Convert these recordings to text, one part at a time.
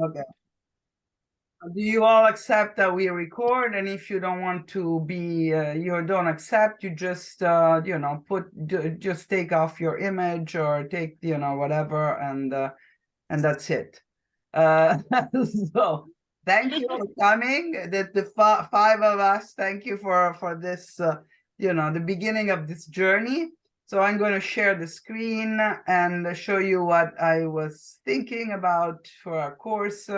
Okay. Do you all accept that we record? And if you don't want to be, you don't accept, you just, just take off your image or take, whatever, and that's it. So thank you for coming. The five of us, thank you for this, the beginning of this journey. So I'm going to share the screen and show you what I was thinking about for our course.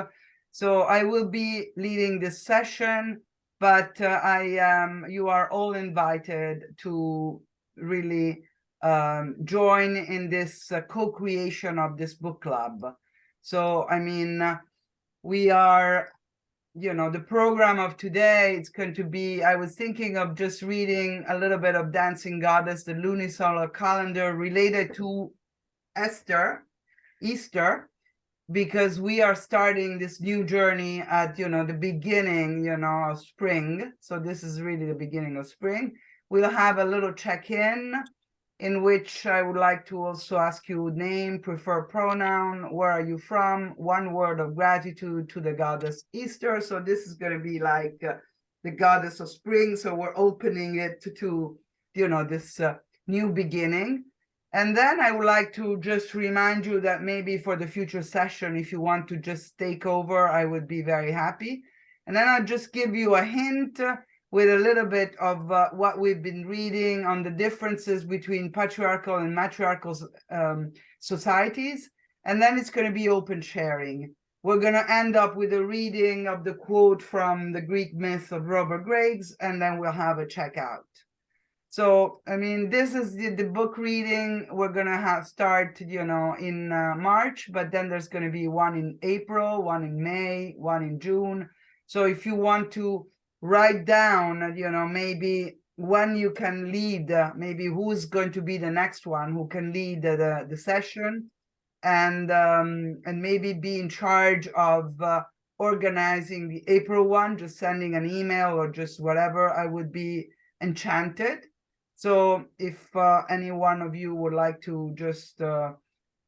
So I will be leading this session, but you are all invited to really join in this co-creation of this book club. So, I mean, we are, the program of today, it's going to be, I was thinking of just reading a little bit of Dancing Goddess, the lunisolar calendar related to Easter, because we are starting this new journey at, the beginning, of spring. So this is really the beginning of spring. We'll have a little check-in in which I would like to also ask you name, preferred pronoun, where are you from, one word of gratitude to the goddess Easter. So this is going to be like the goddess of spring. So we're opening it to this new beginning. And then I would like to just remind you that maybe for the future session, if you want to just take over, I would be very happy. And then I'll just give you a hint with a little bit of what we've been reading on the differences between patriarchal and matriarchal societies. And then it's going to be open sharing. We're going to end up with a reading of the quote from the Greek myth of Robert Graves, and then we'll have a checkout. So, I mean, this is the book reading. We're going to start, in March, but then there's going to be one in April, one in May, one in June. So if you want to write down, maybe when you can lead, maybe who's going to be the next one who can lead the session, and maybe be in charge of organizing the April one, just sending an email or just whatever, I would be enchanted. So if any one of you would like to just, at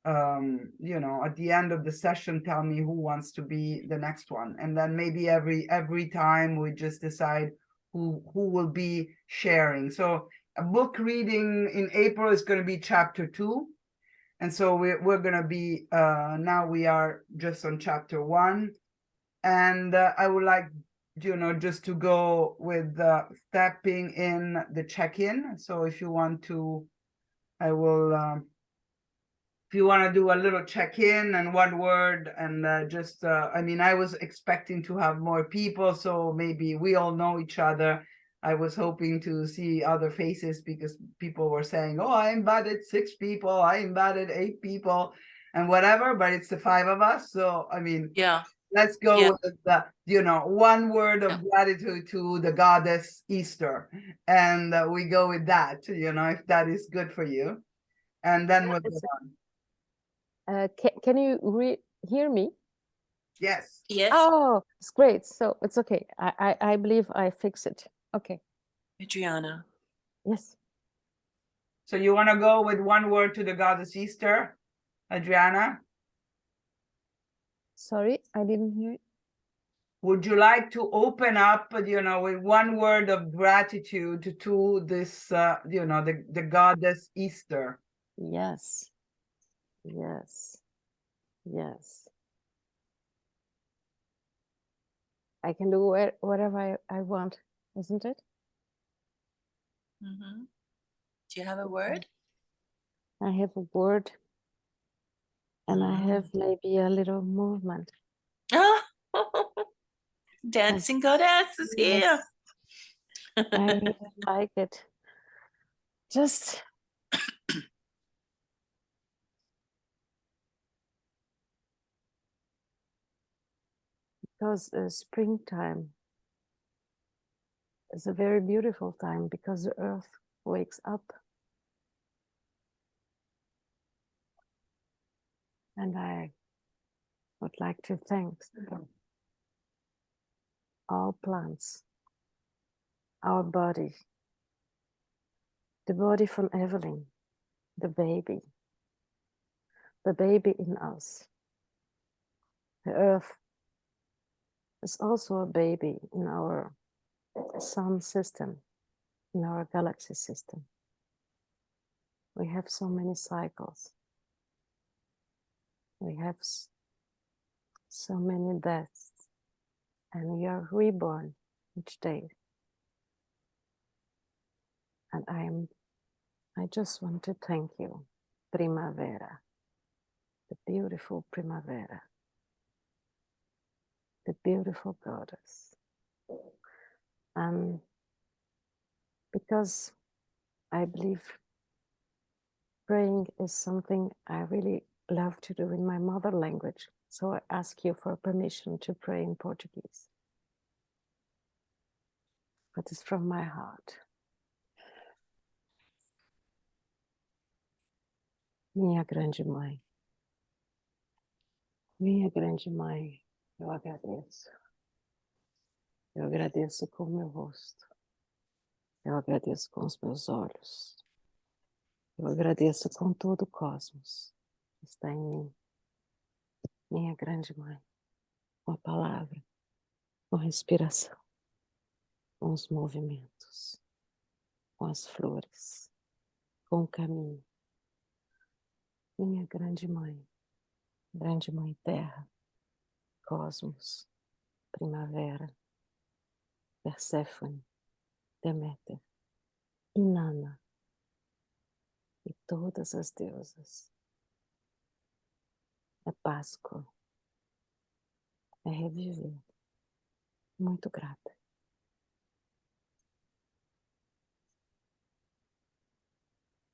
the end of the session, tell me who wants to be the next one. And then maybe every time we just decide who will be sharing. So a book reading in April is going to be chapter 2. And so we're going to be, now we are just on chapter 1. And I would like, just to go with stepping in the check-in. So if you want to, I will, if you want to do a little check-in and one word, and just, I mean, I was expecting to have more people, so maybe we all know each other. I was hoping to see other faces because people were saying, oh, I invited 6 people, I invited 8 people, and whatever, but it's the 5 of us. So, I mean, yeah. Let's go with the, one word of gratitude to the goddess Easter. And we go with that, if that is good for you. And then we'll go on. Can you hear me? Yes. Yes. Oh, it's great. So it's okay. I believe I fix it. Okay. Adriana. Yes. So you want to go with one word to the goddess Easter, Adriana? Sorry, I didn't hear it. Would you like to open up, with one word of gratitude to this, the goddess Easter? Yes. Yes. Yes. I can do whatever I want, isn't it? Mm-hmm. Do you have a word? I have a word. And I have maybe a little movement. Oh, Dancing Goddess is here. I really like it. Just because springtime is a very beautiful time because the earth wakes up. And I would like to thank all plants, our body, the body from Evelyn, the baby in us, The Earth is also a baby in our sun system, in our galaxy system. We have so many cycles. We have so many deaths, and we are reborn each day. And I just want to thank you, Primavera, the beautiful Primavera, the beautiful goddess. Because I believe praying is something I really love to do in my mother language. So I ask you for permission to pray in Portuguese. But it's from my heart. Minha grande mãe. Minha grande mãe, eu agradeço. Eu agradeço com o meu rosto. Eu agradeço com os meus olhos. Eu agradeço com todo o cosmos que está em mim. Minha grande mãe, com a palavra, com a respiração, com os movimentos, com as flores, com o caminho. Minha grande mãe terra, cosmos, primavera, Perséfone, Deméter, Inanna e todas as deusas. É Páscoa, é reviver. Muito grata.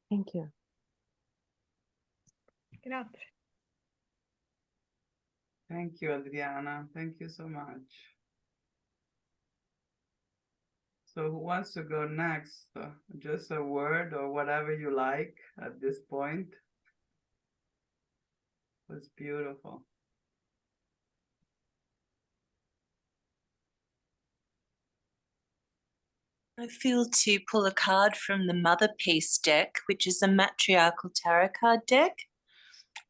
Thank you. Grazie. Thank you, Adriana. Thank you so much. So who wants to go next? Just a word or whatever you like at this point. It was beautiful. I feel to pull a card from the Mother Peace deck, which is a matriarchal tarot card deck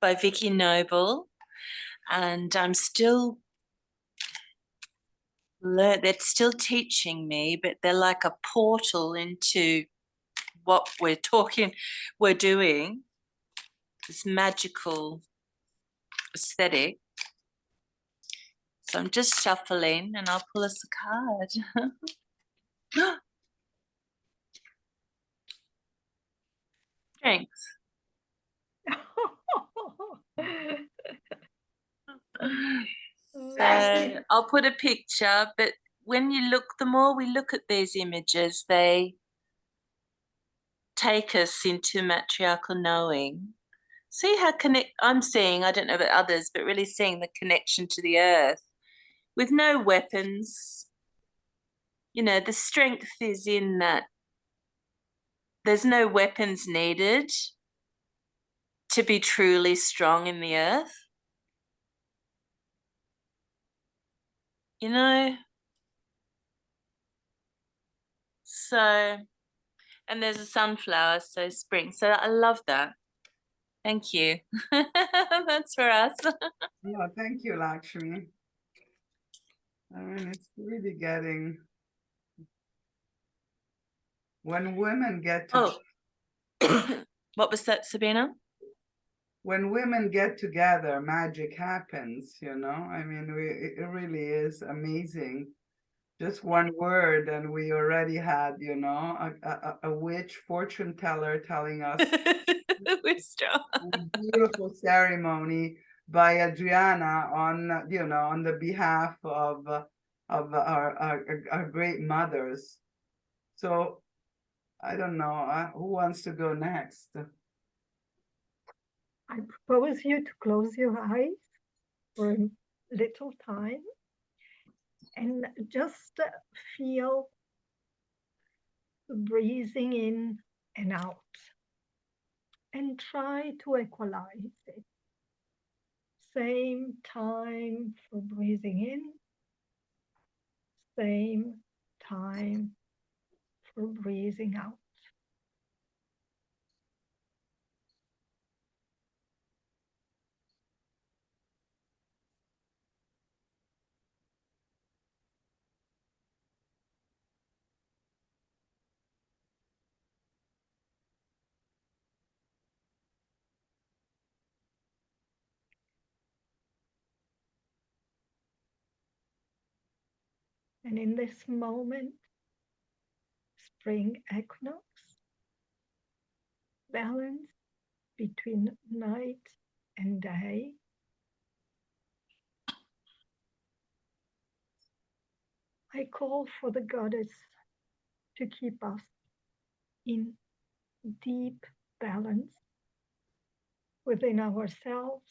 by Vicky Noble. And I'm still they're still teaching me, but they're like a portal into what we're doing, this magical aesthetic. So I'm just shuffling and I'll pull us a card. Strength. So I'll put a picture, but when you look, the more we look at these images, they take us into matriarchal knowing. See how I'm seeing, I don't know about others, but really seeing the connection to the earth with no weapons. You know, the strength is in that there's no weapons needed to be truly strong in the earth. You know? So, and there's a sunflower, so spring. So I love that. Thank you. That's for us. Yeah, thank you, Lakshmi. I mean, it's really getting, when women get to, What was that, Sabina? when women get together, magic happens, you know? I mean, it really is amazing. Just one word, and we already had, you know, a witch fortune teller telling us We're strong. a beautiful ceremony by Adriana on, you know, on the behalf of our great mothers. So I don't know who wants to go next. I propose you to close your eyes for a little time and just feel breathing in and out and try to equalize it. Same time for breathing in, same time for breathing out. And in this moment, spring equinox, balance between night and day, I call for the goddess to keep us in deep balance within ourselves,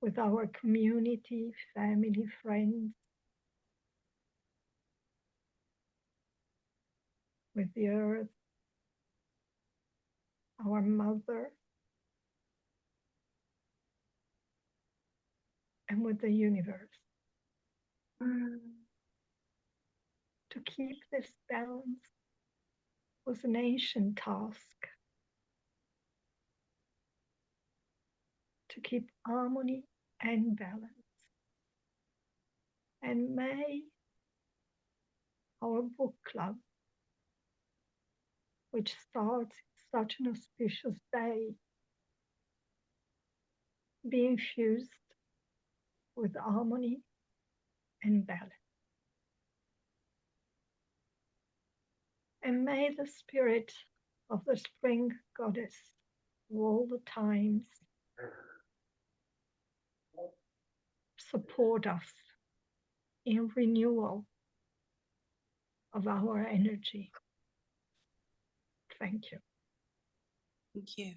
with our community, family, friends, with the earth, our mother, and with the universe. To keep this balance was an ancient task. To keep harmony and balance. And may our book club, which starts such an auspicious day, be infused with harmony and balance. And may the spirit of the spring goddess of all the times support us in renewal of our energy. Thank you. Thank you.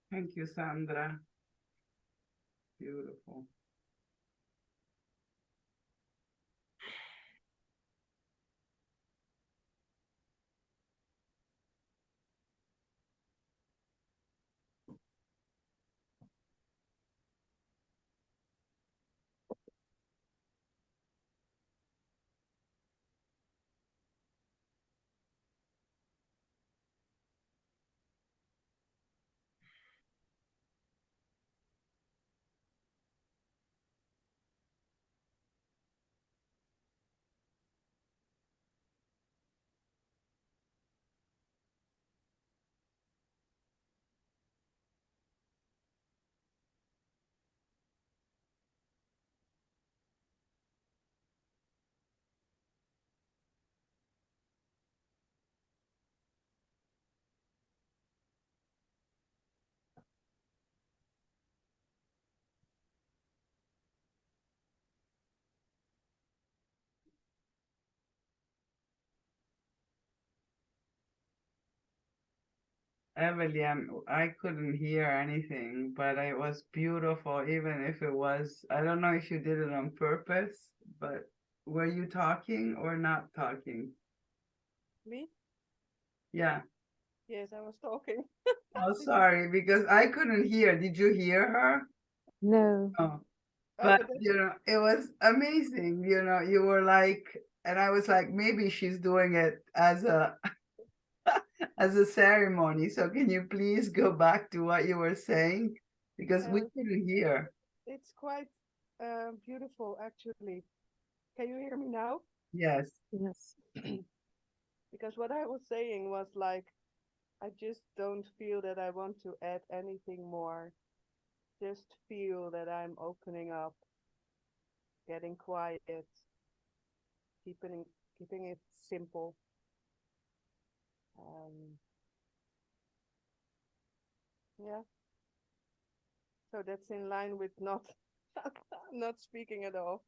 Thank you, Sandra. Beautiful. Evelyn, I couldn't hear anything, but it was beautiful, even if it was, I don't know if you did it on purpose, but were you talking or not talking? Me? Yeah. Yes, I was talking. Oh, sorry, because I couldn't hear. Did you hear her? No. Oh, Oh, but but that's you know, it was amazing. You know, you were like, and I was like, maybe she's doing it as a as a ceremony. So can you please go back to what you were saying? Because we couldn't hear. it's quite beautiful, actually. Can you hear me now? Yes. Yes. Because what I was saying was like, I just don't feel that I want to add anything more. Just feel that I'm opening up, getting quiet, keeping it simple. Yeah. So that's in line with not not speaking at all.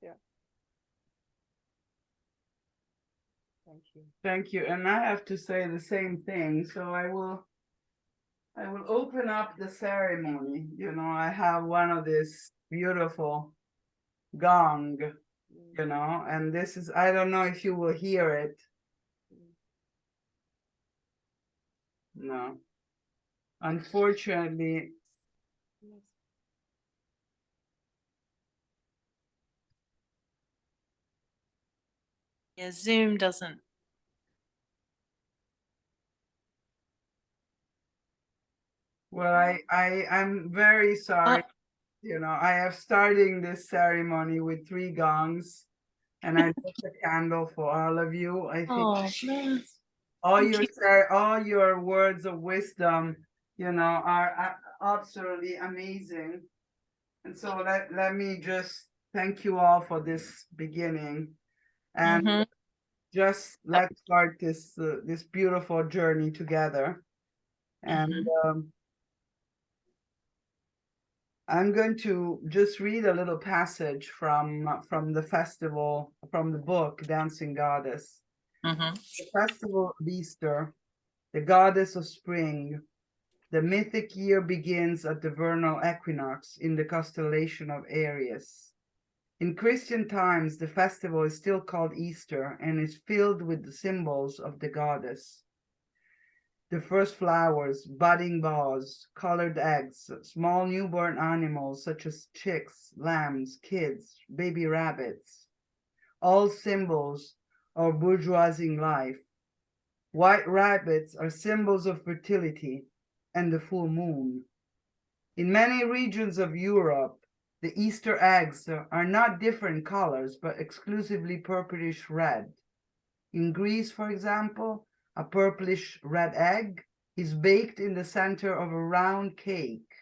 Yeah. Thank you. Thank you. And I have to say the same thing. So I will open up the ceremony. You know, I have one of this beautiful gong, you know, and this is, I don't know if you will hear it. No. Unfortunately, Yes. Yeah, Zoom doesn't. well, I'm very sorry. You know, I have starting this ceremony with 3 gongs, and I lit a candle for all of you. I think Oh, bless. all Thank your you. all your words of wisdom, you know, are absolutely amazing. And so let me just thank you all for this beginning, and Mhm. just let's start this beautiful journey together. And I'm going to just read a little passage from the festival, from the book Dancing Goddess. Mhm. The festival of Easter, the goddess of spring. The mythic year begins at the vernal equinox in the constellation of Aries. In Christian times, the festival is still called Easter and is filled with the symbols of the goddess. The first flowers, budding boughs, colored eggs, small newborn animals such as chicks, lambs, kids, baby rabbits, all symbols of bourgeoising life. White rabbits are symbols of fertility and the full moon. In many regions of Europe, the Easter eggs are not different colors, but exclusively purplish red. In Greece, for example, a purplish red egg is baked in the center of a round cake,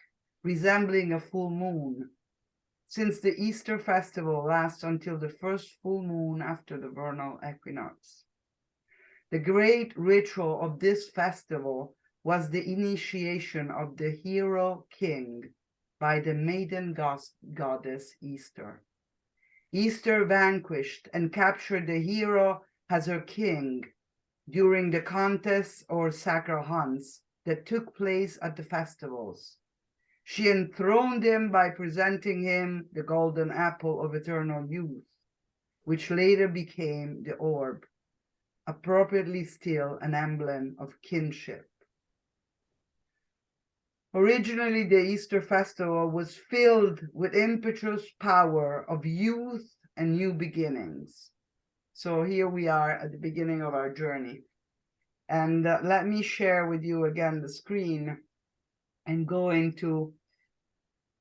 resembling a full moon, since the Easter festival lasts until the first full moon after the vernal equinox. The great ritual of this festival was the initiation of the hero king by the maiden goddess Easter. Easter vanquished and captured the hero as her king during the contests or sacred hunts that took place at the festivals. She enthroned him by presenting him the golden apple of eternal youth, which later became the orb, appropriately still an emblem of kinship. Originally, the Easter festival was filled with impetuous power of youth and new beginnings. So here we are at the beginning of our journey. And let me share with you again the screen and go into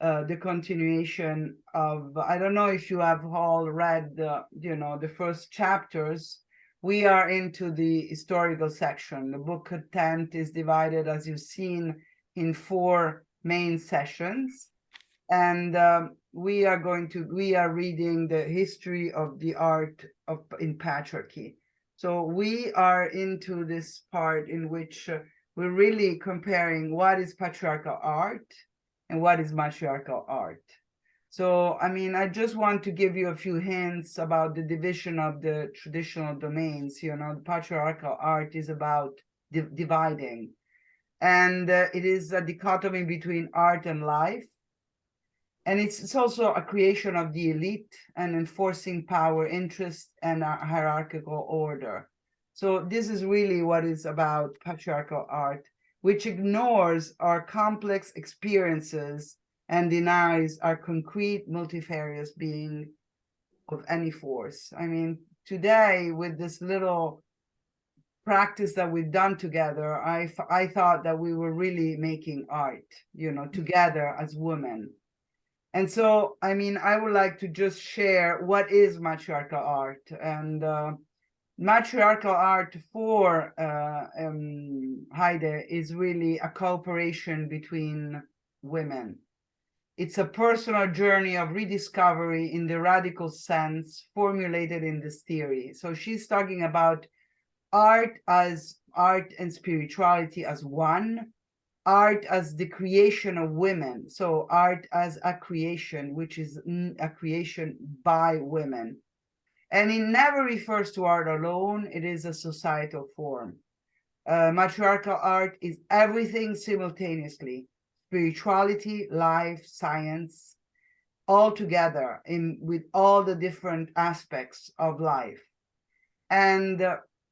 the continuation of, I don't know if you have all read the first chapters. We are into the historical section. The book content is divided, as you've seen, in 4 main sessions. And we are reading the history of the art in patriarchy. So we are into this part in which we're really comparing what is patriarchal art and what is matriarchal art. So, I mean, I just want to give you a few hints about the division of the traditional domains. The patriarchal art is about dividing. And it is a dichotomy between art and life. And it's also a creation of the elite and enforcing power, interest, and a hierarchical order. So this is really what is about patriarchal art, which ignores our complex experiences and denies our concrete multifarious being of any force. I mean, today with this little practice that we've done together, I thought that we were really making art, together as women. And so, I mean, I would like to just share what is matriarchal art. And matriarchal art for Heide is really a cooperation between women. It's a personal journey of rediscovery in the radical sense formulated in this theory. So she's talking about art as art and spirituality as one, art as the creation of women. So art as a creation, which is a creation by women. And it never refers to art alone. It is a societal form. Matriarchal art is everything simultaneously: spirituality, life, science, all together with all the different aspects of life. And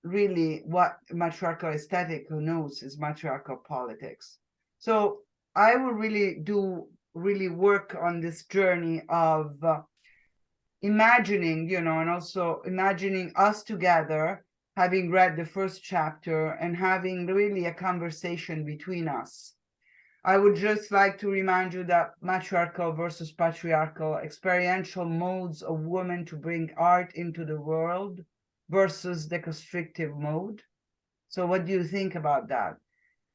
really what matriarchal aesthetic knows is matriarchal politics. So I will really work on this journey of imagining, and also imagining us together, having read the first chapter and having really a conversation between us. I would just like to remind you that matriarchal versus patriarchal experiential modes of women to bring art into the world versus the constrictive mode. So what do you think about that?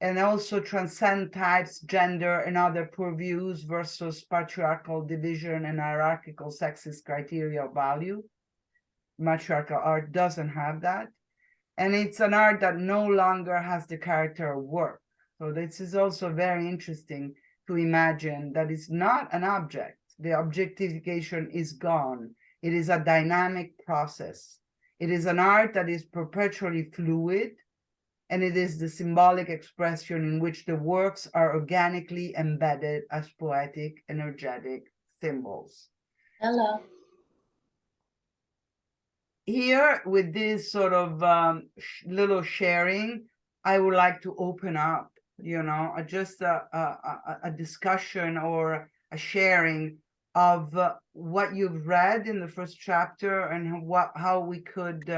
and also transcend types, gender, and other purviews versus patriarchal division and hierarchical sexist criteria of value. Matriarchal art doesn't have that. And it's an art that no longer has the character of work. So this is also very interesting to imagine that it's not an object. The objectification is gone. It is a dynamic process. It is an art that is perpetually fluid, and it is the symbolic expression in which the works are organically embedded as poetic, energetic symbols. Hello. Here, with this sort of little sharing, I would like to open up, just a discussion or a sharing of what you've read in the first chapter, and how we could,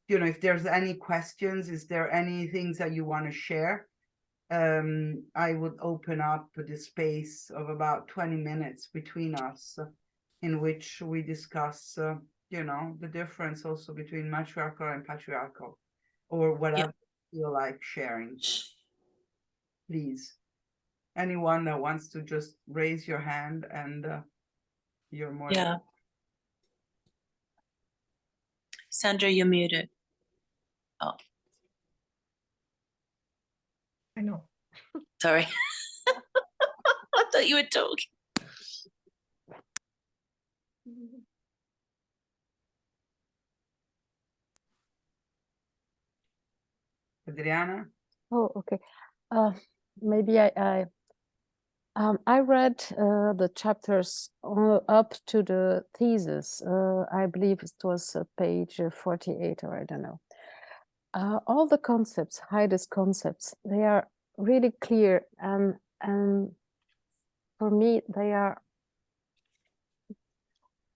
if there's any questions, is there any things that you want to share? I would open up the space of about 20 minutes between us, in which we discuss, the difference also between matriarchal and patriarchal, or whatever you feel like sharing. Please, anyone that wants to just raise your hand, and you're more than. Sandra, you're muted. Oh, I know. sorry. I thought you were talking. Adriana? Oh, okay. Maybe I read the chapters up to the thesis. I believe it was page 48, or I don't know. All the concepts, Heide's concepts, they are really clear, and for me they are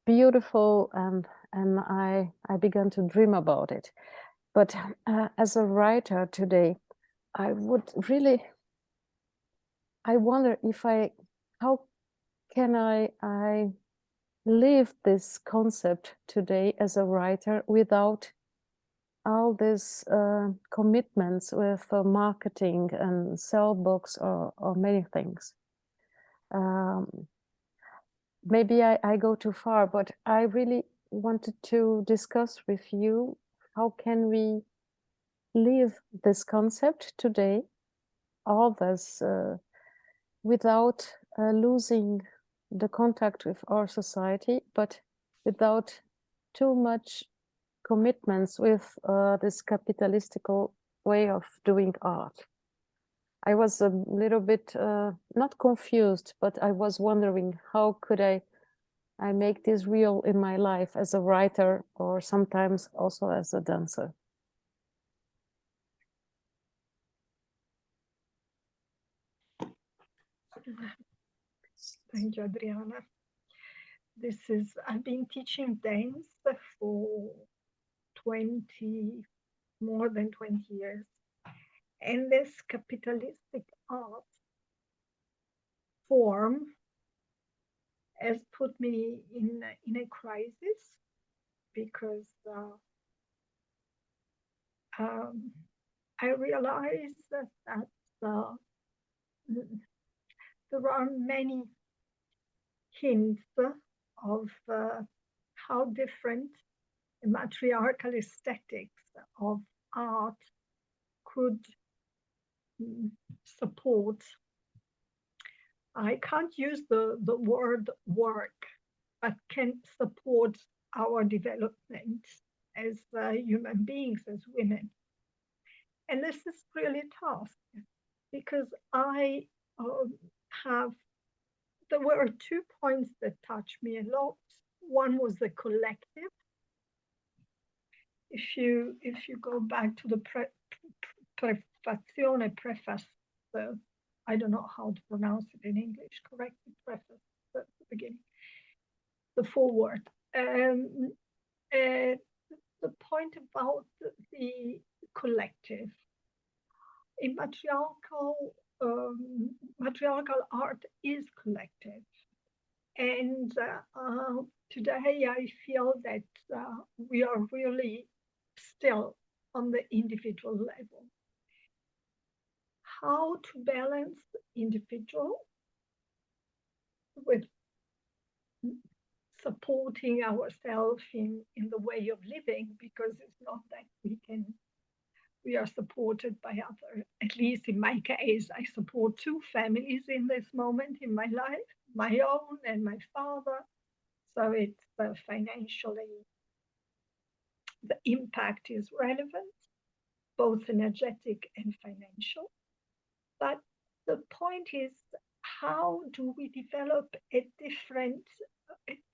beautiful, and I began to dream about it. But as a writer today, I wonder how can I live this concept today as a writer without all these commitments with marketing and sell books or many things. Maybe I go too far, but I really wanted to discuss with you, how can we live this concept today, all this, without losing the contact with our society, but without too much commitments with this capitalistical way of doing art. I was a little bit not confused, but I was wondering, how could I make this real in my life as a writer, or sometimes also as a dancer. Thank you, Adriana. I've been teaching dance for more than 20 years. And this capitalistic art form has put me in a crisis, because I realized that there are many hints of how different the matriarchal aesthetics of art could support. I can't use the word work, but can support our development as human beings, as women. And this is really tough, because there were 2 points that touched me a lot. One was the collective. If you go back to the preface, I don't know how to pronounce it in English correctly, preface, the beginning, the foreword. The point about the collective. In matriarchal art is collective. And today I feel that we are really still on the individual level. how to balance individual with supporting ourselves in the way of living, because it's not that we are supported by other. At least in my case, I support two families in this moment in my life, my own and my father. So it's financially, the impact is relevant, both energetic and financial. But the point is, how do we develop a different?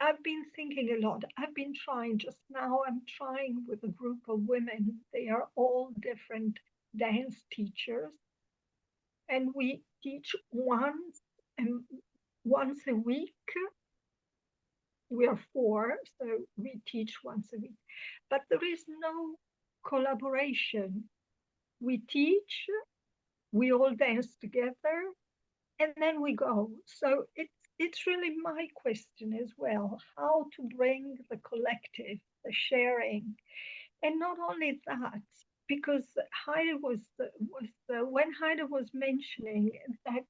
I've been thinking a lot. I've been trying just now, I'm trying with a group of women. They are all different dance teachers. And we teach once a week. We are four, so we teach once a week. But there is no collaboration. We teach, we all dance together, and then we go. So it's really my question as well, how to bring the collective, the sharing, and not only that, because Heide when Heide was mentioning that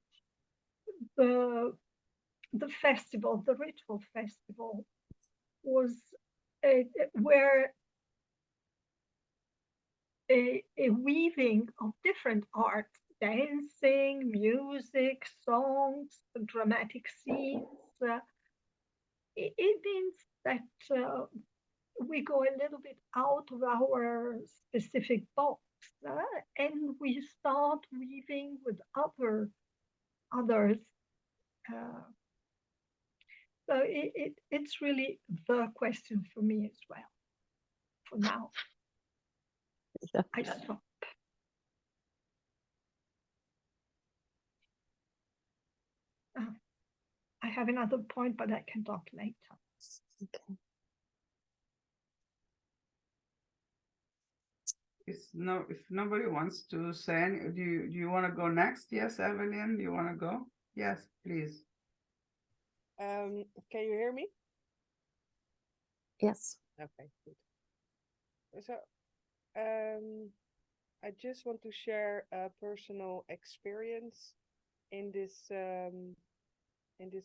the festival, the ritual festival, was where a weaving of different arts, dancing, music, songs, dramatic scenes. It means that we go a little bit out of our specific box, and we start weaving with others. Uh, so it's really the question for me as well. For now, I stop. I have another point, but I can talk later. Okay. If nobody wants to say any, do you want to go next? Yes, Evelyn, do you want to go? Yes, please. Can you hear me? Yes. Okay, good. So, I just want to share a personal experience in this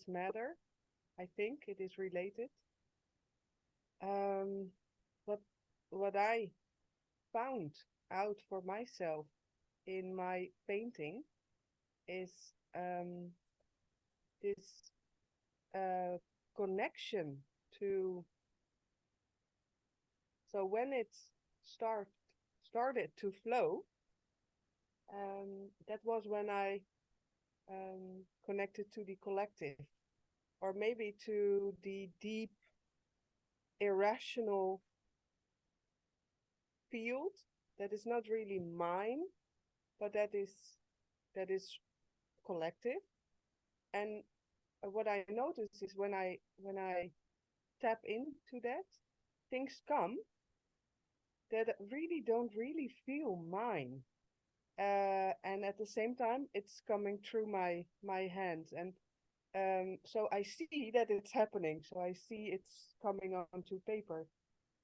matter. I think it is related. What I found out for myself in my painting is this connection to. So when it started to flow, that was when I connected to the collective, or maybe to the deep irrational field that is not really mine, but that is collective. And what I notice is when I tap into that, things come that really don't really feel mine. And at the same time, it's coming through my hands. And so I see that it's happening. So I see it's coming onto paper.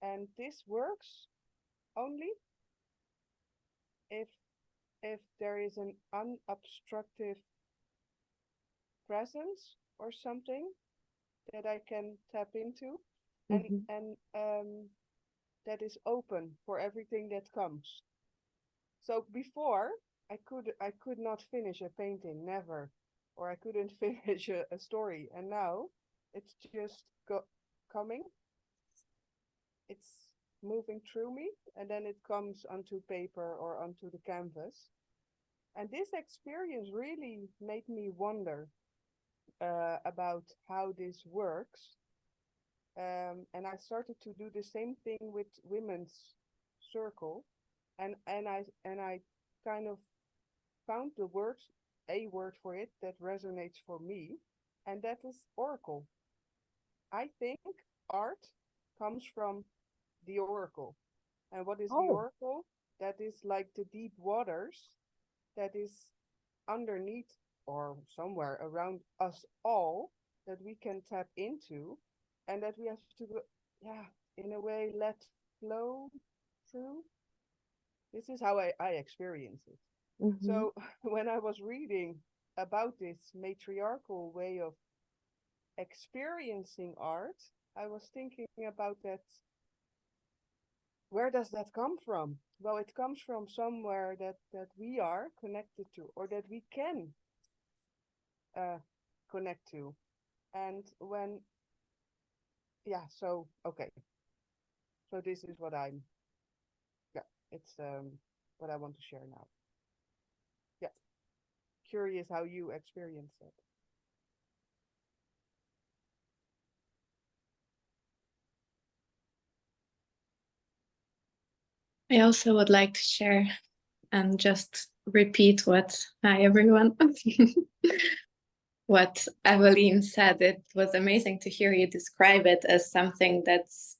And this works only if there is an unobstructive presence or something that I can tap into, and that is open for everything that comes. So before I could not finish a painting, never, or I couldn't finish a story, and now it's just coming. It's moving through me, and then it comes onto paper or onto the canvas. And this experience really made me wonder about how this works. And I started to do the same thing with women's circle, and I kind of found a word for it that resonates for me, and that is oracle. I think art comes from the oracle. And what is the oracle? That is like the deep waters that is underneath or somewhere around us all, that we can tap into, and that we have to, in a way, let flow through. This is how I experience it. So when I was reading about this matriarchal way of experiencing art, I was thinking about that. Where does that come from? Well, it comes from somewhere that we are connected to, or that we can connect to. And when, yeah, so, okay. So this is what it's what I want to share now. Yeah. Curious how you experience it. I also would like to share and just repeat hi everyone, what Evelyn said. It was amazing to hear you describe it as something that's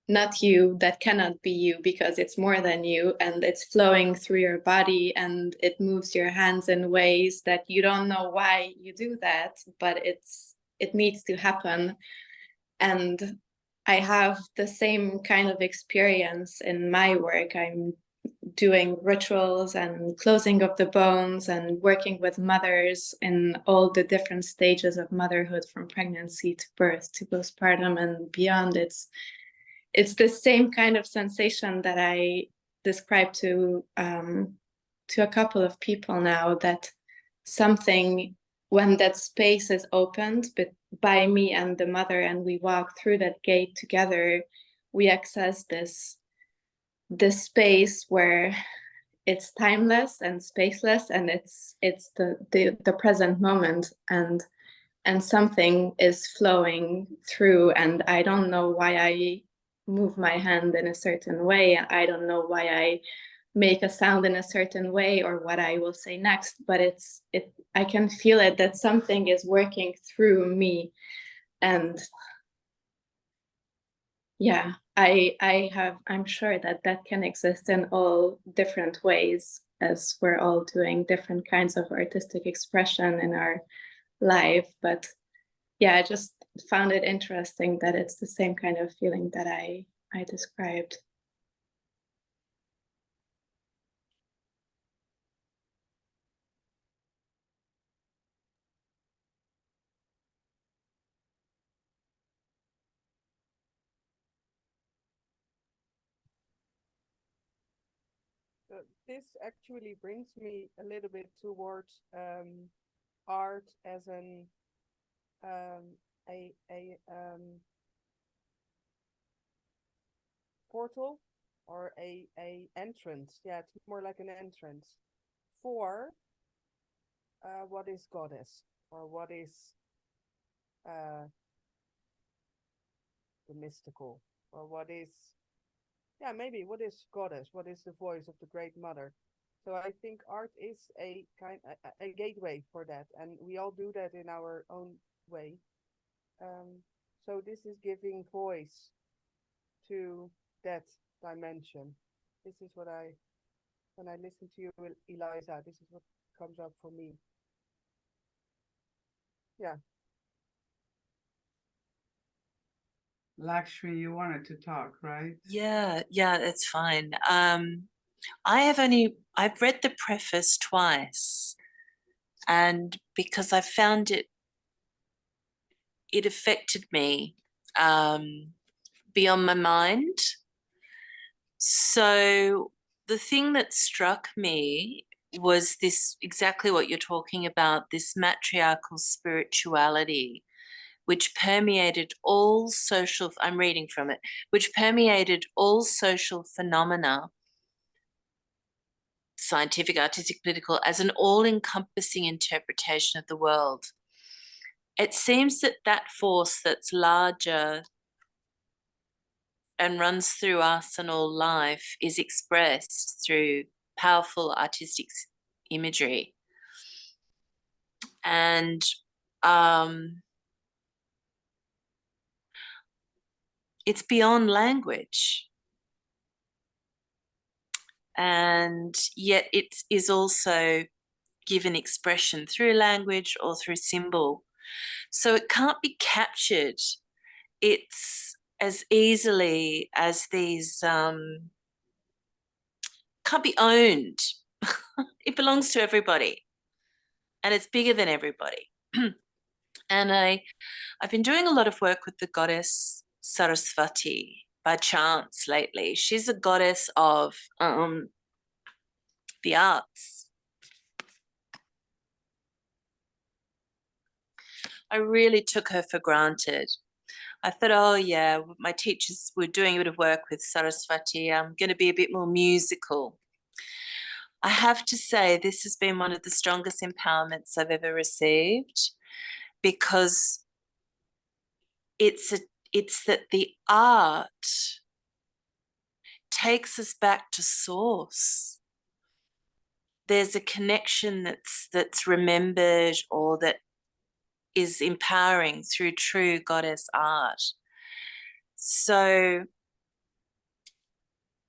not you, that cannot be you, because it's more than you, and it's flowing through your body and it moves your hands in ways that you don't know why you do that, but it needs to happen. And I have the same kind of experience in my work. I'm doing rituals and closing of the bones and working with mothers in all the different stages of motherhood, from pregnancy to birth to postpartum and beyond. It's the same kind of sensation that I described to a couple of people now, that something, when that space is opened by me and the mother, and we walk through that gate together, we access this space where it's timeless and spaceless, and it's the present moment, and something is flowing through, and I don't know why I move my hand in a certain way. I don't know why I make a sound in a certain way or what I will say next, but I can feel it, that something is working through me. And yeah, I'm sure that can exist in all different ways, as we're all doing different kinds of artistic expression in our life. But yeah, I just found it interesting that it's the same kind of feeling that I described. This actually brings me a little bit towards art as a portal, or a entrance. Yeah, it's more like an entrance for what is goddess, or what is the mystical, or what is, yeah, maybe what is goddess, what is the voice of the Great Mother. So I think art is a gateway for that, and we all do that in our own way. So this is giving voice to that dimension. This is what when I listen to you, Eliza, this is what comes up for me. Yeah. Lakshmi, you wanted to talk, right? Yeah, it's fine. I've read the preface twice, and because I found it affected me beyond my mind. So the thing that struck me was this, exactly what you're talking about, this matriarchal spirituality, which permeated all social, I'm reading from it, which permeated all social phenomena, scientific, artistic, political, as an all-encompassing interpretation of the world. It seems that force that's larger and runs through us and all life is expressed through powerful artistic imagery. And it's beyond language. And yet it is also given expression through language or through symbol. So it can't be captured. It's as easily as these, can't be owned. It belongs to everybody, and it's bigger than everybody. And I've been doing a lot of work with the goddess Saraswati by chance lately. She's a goddess of the arts. I really took her for granted. I thought, oh yeah, my teachers were doing a bit of work with Saraswati. I'm going to be a bit more musical. I have to say, this has been one of the strongest empowerments I've ever received, because it's that the art takes us back to source. There's a connection that's remembered, or that is empowering through true goddess art. So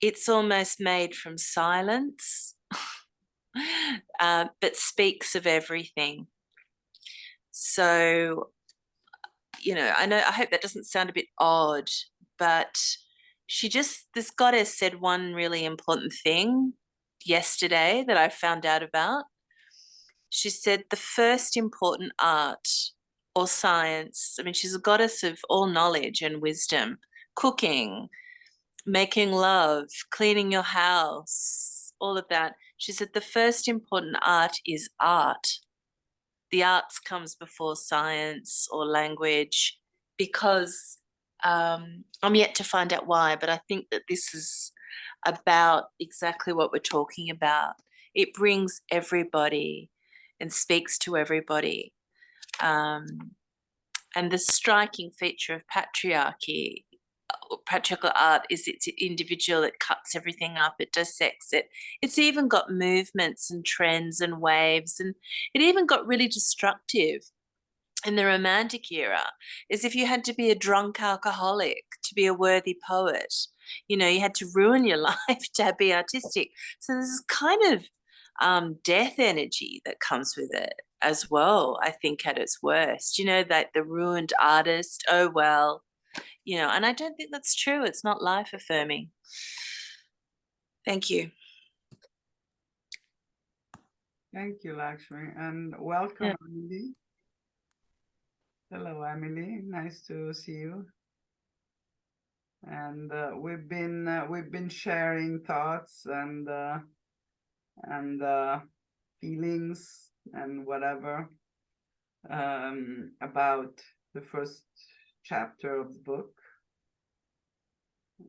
it's almost made from silence, but speaks of everything. So, you know, I hope that doesn't sound a bit odd, but this goddess said one really important thing yesterday that I found out about. She said the first important art or science, I mean, she's a goddess of all knowledge and wisdom, cooking, making love, cleaning your house, all of that. She said the first important art is art. The arts comes before science or language, because I'm yet to find out why, but I think that this is about exactly what we're talking about. It brings everybody and speaks to everybody. And the striking feature of patriarchy, patriarchal art, is it's individual. It cuts everything up, it dissects it. It's even got movements and trends and waves, and it even got really destructive in the Romantic era, as if you had to be a drunk alcoholic to be a worthy poet. You know, you had to ruin your life to be artistic. So there's this kind of death energy that comes with it as well, I think, at its worst. You know, that the ruined artist, oh well, you know, and I don't think that's true. It's not life affirming. Thank you. Thank you, Lakshmi, and welcome, Emily. Hello, Emily. Nice to see you. And we've been sharing thoughts and feelings and whatever about the first chapter of the book.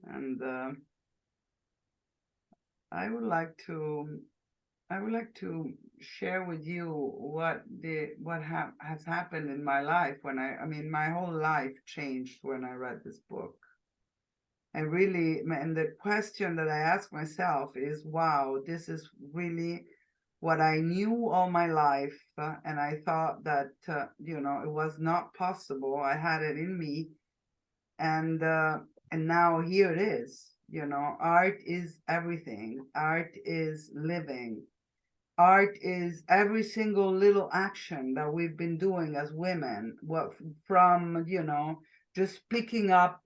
And I would like to share with you what has happened in my life when I mean, my whole life changed when I read this book. And really, and the question that I ask myself is, wow, this is really what I knew all my life. And I thought that, you know, it was not possible. I had it in me. And now here it is, you know, art is everything. Art is living. Art is every single little action that we've been doing as women, what from, you know, just picking up,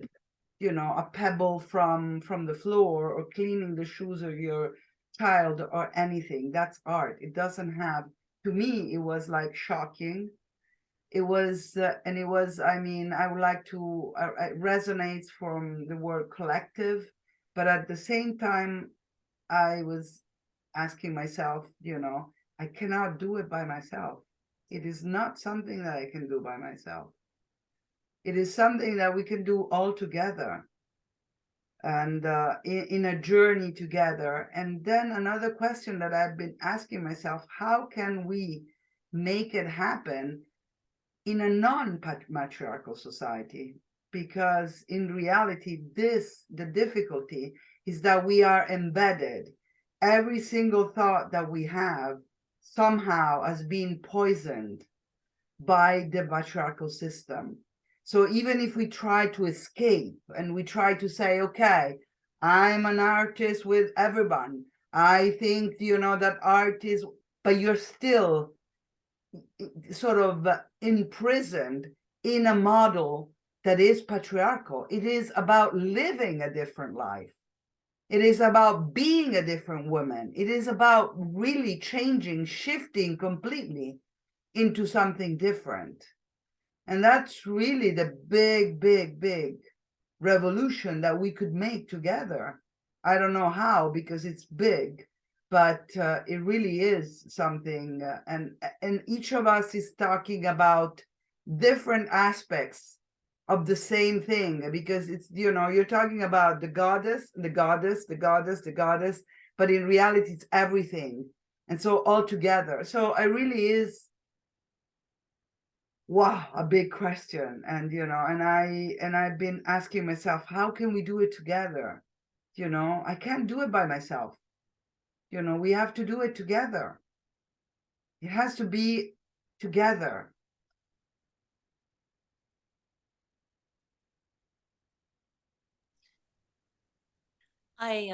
you know, a pebble from the floor, or cleaning the shoes of your child, or anything. That's art. It doesn't have, to me, it was like shocking. It was, and it was, I mean, I would like to, it resonates from the word collective, but at the same time, I was asking myself, you know, I cannot do it by myself. It is not something that I can do by myself. It is something that we can do all together, and in a journey together. And then another question that I've been asking myself, how can we make it happen in a non-matriarchal society? Because in reality, the difficulty is that we are embedded. Every single thought that we have somehow has been poisoned by the matriarchal system. So even if we try to escape and we try to say, okay, I'm an artist with everyone, I think, you know, that art is, but you're still sort of imprisoned in a model that is patriarchal. It is about living a different life. It is about being a different woman. It is about really changing, shifting completely into something different. And that's really the big, big, big revolution that we could make together. I don't know how, because it's big, but it really is something. And each of us is talking about different aspects of the same thing, because it's, you know, you're talking about the goddess, the goddess, the goddess, the goddess, but in reality, it's everything. And so all together. So I really is, wow, a big question. And you know, and I've been asking myself, how can we do it together? You know, I can't do it by myself. You know, we have to do it together. It has to be together. I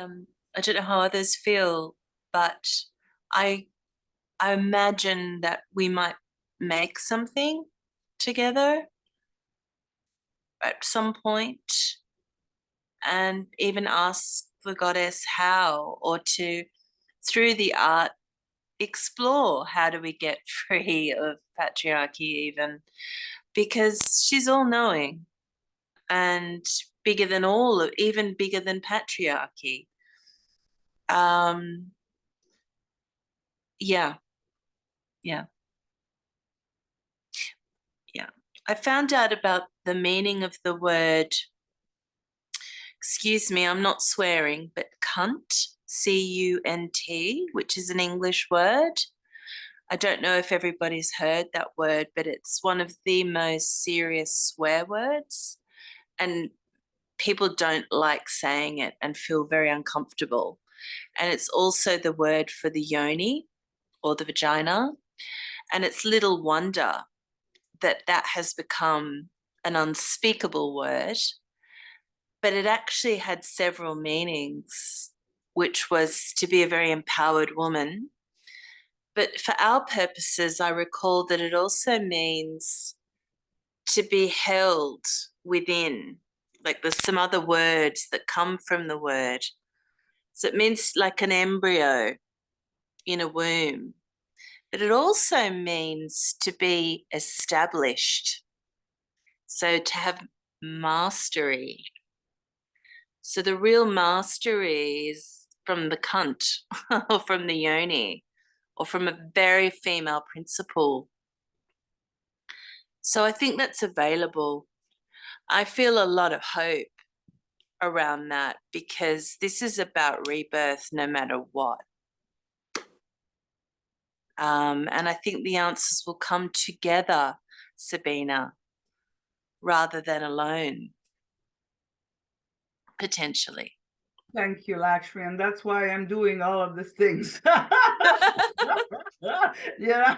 don't know how others feel, but I I imagine that we might make something together at some point, and even ask the goddess how, or to, through the art, explore how do we get free of patriarchy, even because she's all knowing and bigger than all, even bigger than patriarchy. Um, yeah, yeah, yeah. I found out about the meaning of the word, excuse me, I'm not swearing, but cunt, C-U-N-T, which is an English word. I don't know if everybody's heard that word, but it's one of the most serious swear words. And people don't like saying it and feel very uncomfortable. And it's also the word for the yoni or the vagina. And it's little wonder that that has become an unspeakable word, but it actually had several meanings, which was to be a very empowered woman. But for our purposes, I recall that it also means to be held within. Like there's some other words that come from the word. So it means like an embryo in a womb. But it also means to be established. So to have mastery. So the real mastery is from the cunt or from the yoni or from a very female principle. So I think that's available. I feel a lot of hope around that because this is about rebirth no matter what. And I think the answers will come together, Sabina, rather than alone, potentially. Thank you, Lakshmi. And that's why I'm doing all of these things. you know,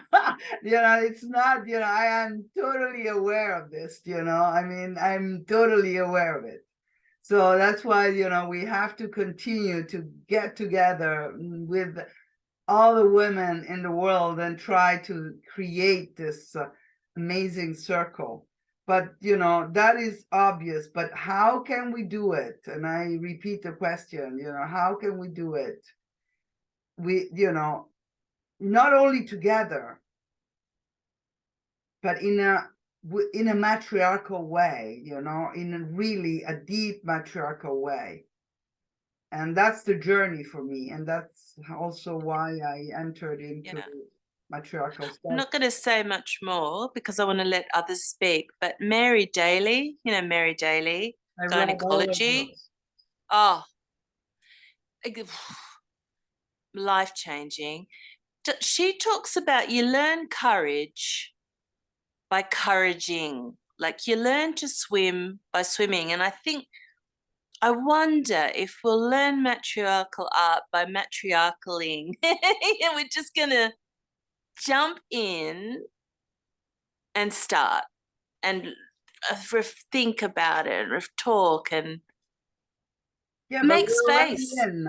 it's not, I am totally aware of this, I mean, I'm totally aware of it. So that's why, we have to continue to get together with all the women in the world and try to create this amazing circle. But, that is obvious, but how can we do it? And I repeat the question, how can we do it? We, not only together, but in a matriarchal way, in a really a deep matriarchal way. And that's the journey for me. And that's also why I entered into matriarchal stuff. I'm not going to say much more because I want to let others speak, but Mary Daly, Mary Daly, gynecology. Oh, life-changing. She talks about you learn courage by couraging. Like you learn to swim by swimming. And I wonder if we'll learn matriarchal art by matriarchaling. And we're just going to jump in and start and think about it, talk and make space. In,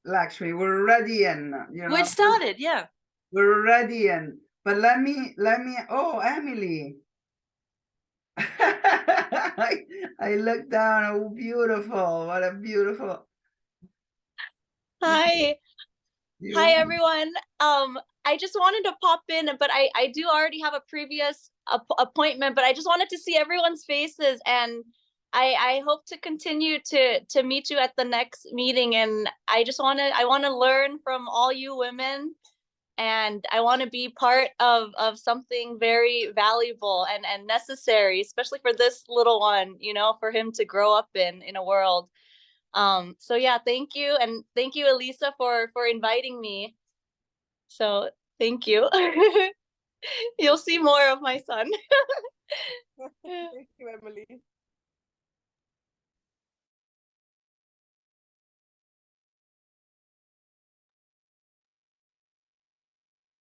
Lakshmi, we're already in. We've started, yeah. We're already in. But let me. Oh, Emily. I look down. Oh, beautiful! What a beautiful. Hi. You. Hi, everyone. I just wanted to pop in, but I do already have a previous appointment, but I just wanted to see everyone's faces, and I hope to continue to meet you at the next meeting. And I want to learn from all you women, and I want to be part of something very valuable and necessary, especially for this little one, you know, for him to grow up in a world. So yeah, thank you, and thank you, Elisa, for inviting me. So thank you. You'll see more of my son. Thank you, Emily.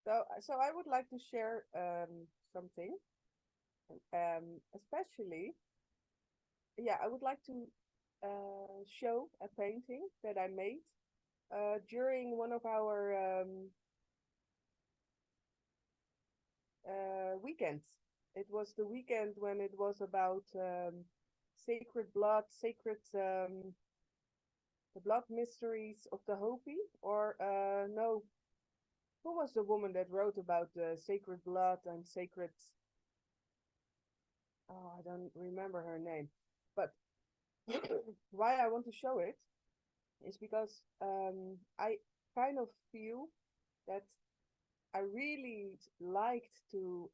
So I would like to share something, especially, yeah, I would like to show a painting that I made during one of our weekends. It was the weekend when it was about sacred blood, the blood mysteries of the Hopi, or no, who was the woman that wrote about the sacred blood and sacred? Oh, I don't remember her name. But why I want to show it is because I kind of feel that I really liked to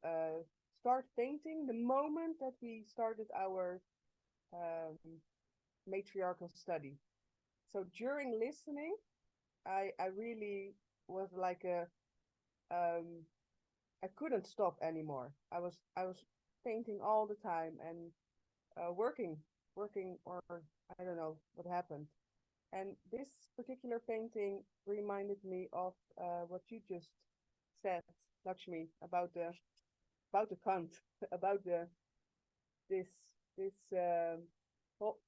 start painting the moment that we started our matriarchal study. So during listening, I really was like I couldn't stop anymore. I was painting all the time and working, or I don't know what happened. And this particular painting reminded me of what you just said, Lakshmi, about the cunt, about this whole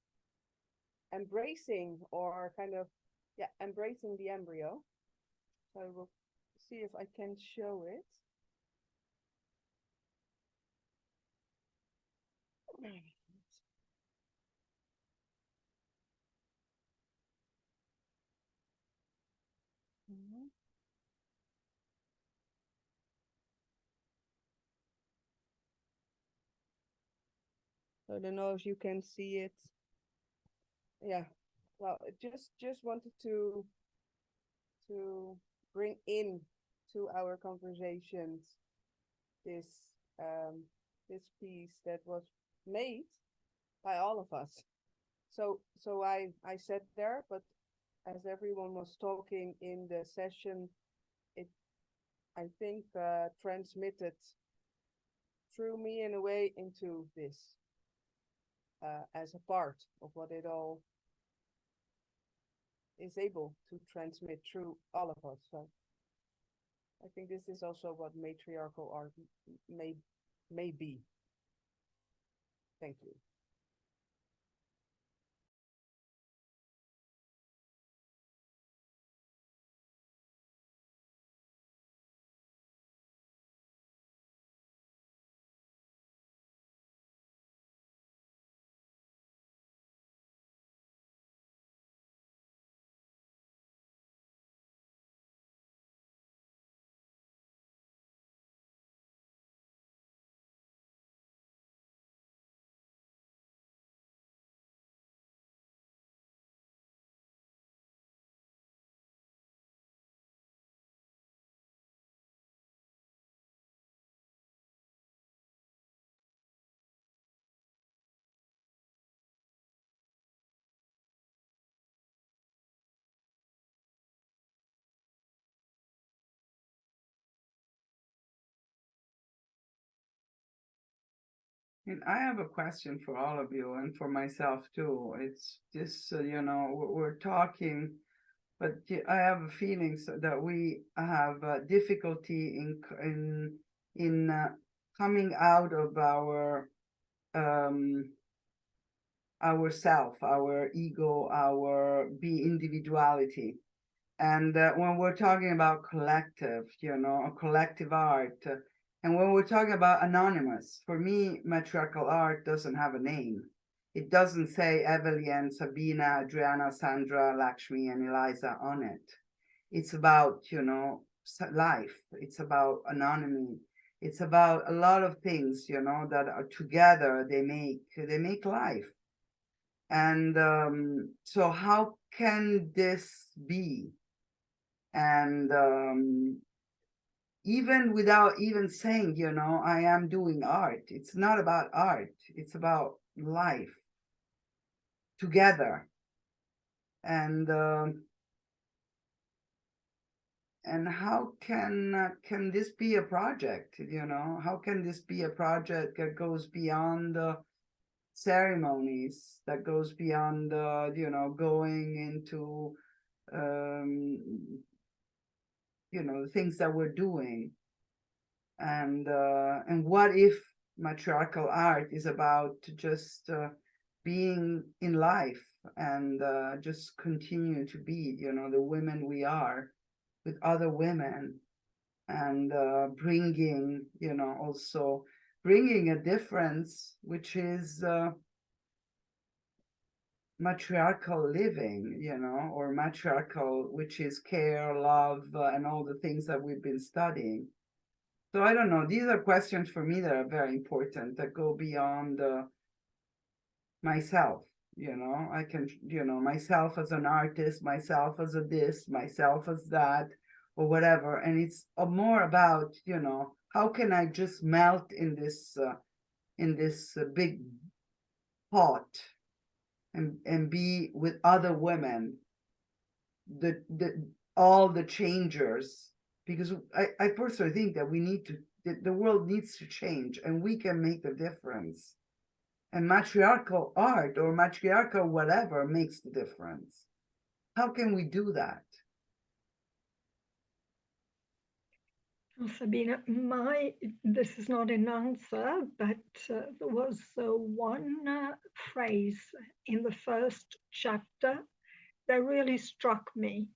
embracing, or kind of, yeah, embracing the embryo. So I will see if I can show it. So I don't know if you can see it. Yeah. Well, just wanted to bring in to our conversations this this piece that was made by all of us. So I sat there, but as everyone was talking in the session, it, I think, transmitted through me in a way into this as a part of what it all is able to transmit through all of us. So I think this is also what matriarchal art may be. Thank you. And I have a question for all of you and for myself too. It's just, you know, we're talking, but I have a feeling that we have difficulty in coming out of our self, our ego, our individuality. And when we're talking about collective, you know, collective art, and when we're talking about anonymous, for me, matriarchal art doesn't have a name. It doesn't say Evelyn, Sabina, Adriana, Sandra, Lakshmi, and Eliza on it. It's about, you know, life. It's about anonymity. It's about a lot of things, you know, that are together, they make life. And so how can this be? And even without even saying, you know, I am doing art, it's not about art, it's about life together. And how can this be a project, you know? How can this be a project that goes beyond the ceremonies, that goes beyond you know, going into you know, the things that we're doing? And what if matriarchal art is about just being in life and just continue to be, you know, the women we are with other women, and bringing, you know, also bringing a difference, which is matriarchal living, you know, or matriarchal, which is care, love, and all the things that we've been studying. So I don't know, these are questions for me that are very important, that go beyond myself, you know. I can, you know, myself as an artist, myself as a this, myself as that, or whatever. And it's more about, you know, how can I just melt in this big pot and be with other women, all the changers, because I personally think that we need to, the world needs to change, and we can make the difference. And matriarchal art or matriarchal whatever makes the difference. How can we do that? Sabina, this is not an answer, but there was one phrase in the first chapter that really struck me.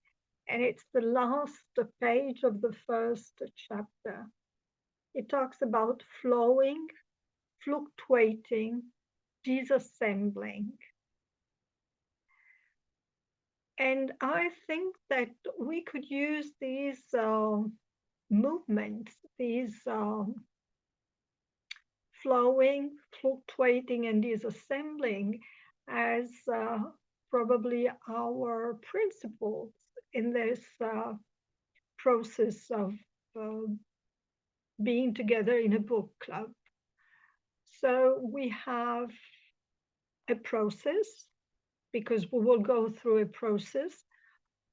And it's the last page of the first chapter. It talks about flowing, fluctuating, disassembling. And I think that we could use these movements, these flowing, fluctuating, and disassembling as probably our principles in this process of being together in a book club. So we have a process, because we will go through a process.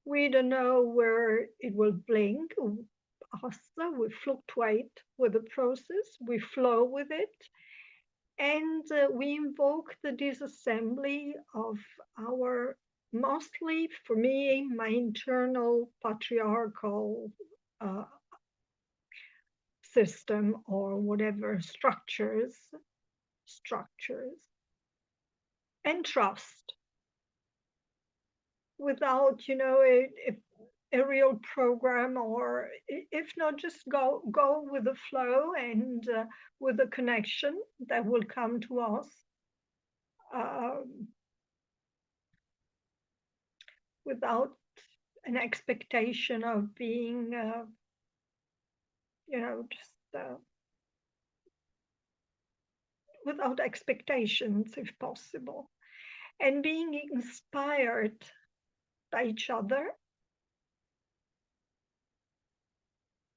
We don't know where it will blink. We fluctuate with the process, we flow with it, and we invoke the disassembly of our, mostly for me, my internal patriarchal system, or whatever, structures, and trust. Without, you know, a real program, or if not, just go with the flow and with the connection that will come to us, without an expectation of being, you know, just without expectations, if possible, and being inspired by each other,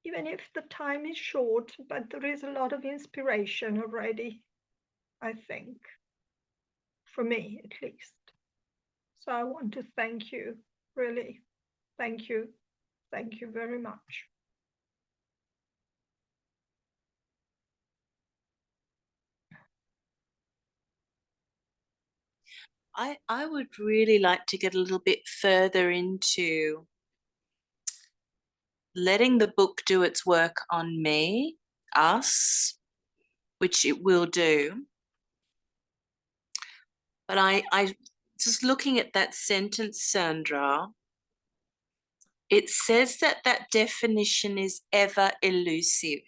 even if the time is short, but there is a lot of inspiration already, I think, for me at least. So I want to thank you, really. Thank you. Thank you very much. I would really like to get a little bit further into letting the book do its work on me, us, which it will do. But I just looking at that sentence, Sandra, it says that that definition is ever elusive.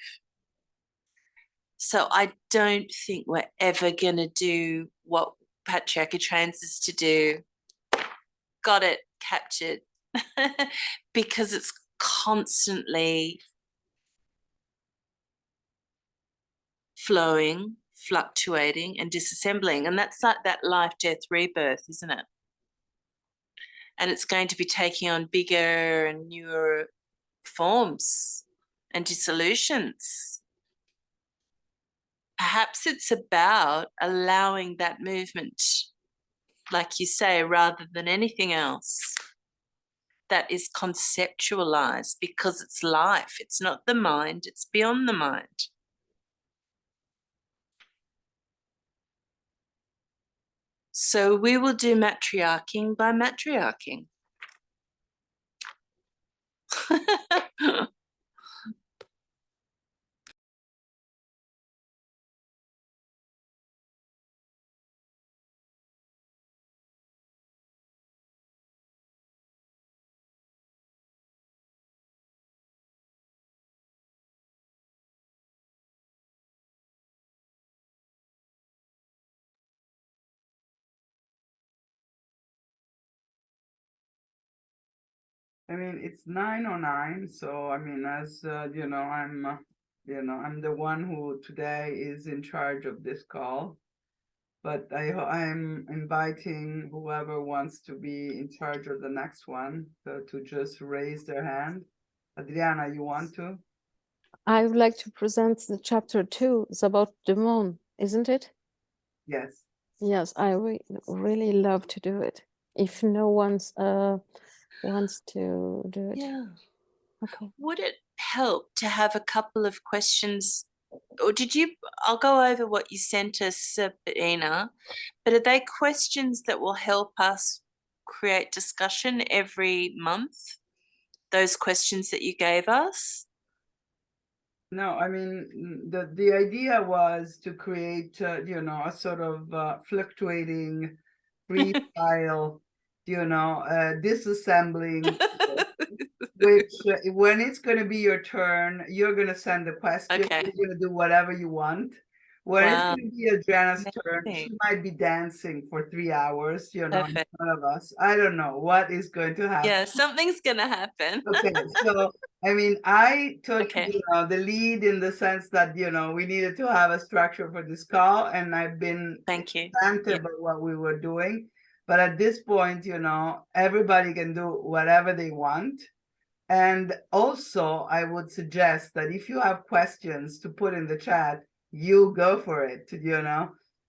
So I don't think we're ever going to do what patriarchy trains us to do. Got it, captured. Because it's constantly flowing, fluctuating, and disassembling. And that's like that life, death, rebirth, isn't it? And it's going to be taking on bigger and newer forms and dissolutions. Perhaps it's about allowing that movement, like you say, rather than anything else that is conceptualized, because it's life. It's not the mind, it's beyond the mind. So we will do matriarching by matriarching. I mean, it's 9:09, so I mean, as you know, I'm the one who today is in charge of this call, but I'm inviting whoever wants to be in charge of the next one to just raise their hand. Adriana, you want to? I would like to present the chapter 2. It's about the moon, isn't it? Yes. Yes, I really love to do it. If no one's wants to do it. Yeah. Okay. Would it help to have a couple of questions? Or did you? I'll go over what you sent us, Sabina, but are they questions that will help us create discussion every month? Those questions that you gave us? No, I mean, the idea was to create, a sort of fluctuating freestyle, disassembling, which when it's going to be your turn, you're going to send the question, Okay. you're going to do whatever you want. When it's Wow. going to be Adriana's turn, Amazing. she might be dancing for 3 hours, in Perfect. front of us. I don't know what is going to happen. Yeah, something's going to happen. Okay, so I mean, I took Okay. the lead in the sense that we needed to have a structure for this call, and I've been Thank you. attentive about what we were doing. But at this point, everybody can do whatever they want. And also, I would suggest that if you have questions to put in the chat, you go for it,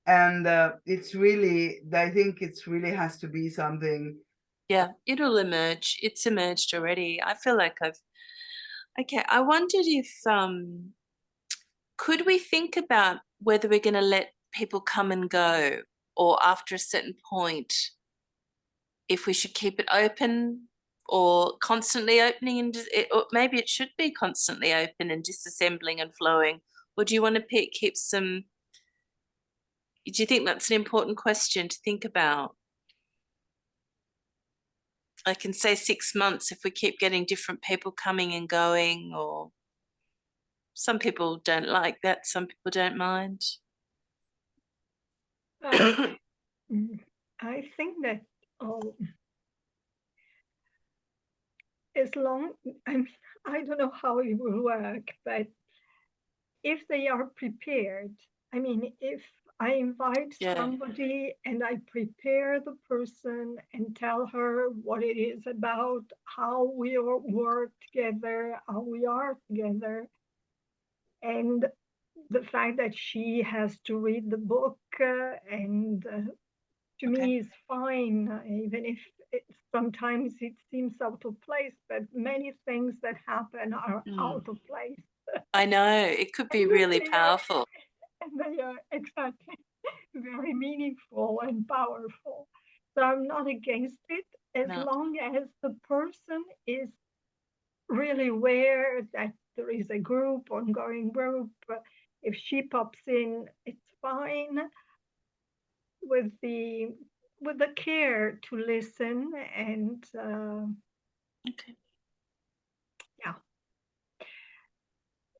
And it's really, I think it's really has to be something. Yeah, it'll emerge. It's emerged already. I feel like okay, I wondered if could we think about whether we're going to let people come and go, or after a certain point, if we should keep it open or constantly opening, and or maybe it should be constantly open and disassembling and flowing. Or do you want to keep some? Do you think that's an important question to think about? I can say 6 months if we keep getting different people coming and going, or some people don't like that, some people don't mind. I think that as long, I don't know how it will work, but if they are prepared, I mean, if I invite Yeah. somebody and I prepare the person and tell her what it is about, how we work together, how we are together, and the fact that she has to read the book and to me is fine, even if sometimes it seems out of place, but many things that happen are out of place. I know, it could be really powerful. And they are exactly very meaningful and powerful. So I'm not against it as long as the person is really aware that there is a group, ongoing group. If she pops in, it's fine. With the care to listen and Okay. yeah.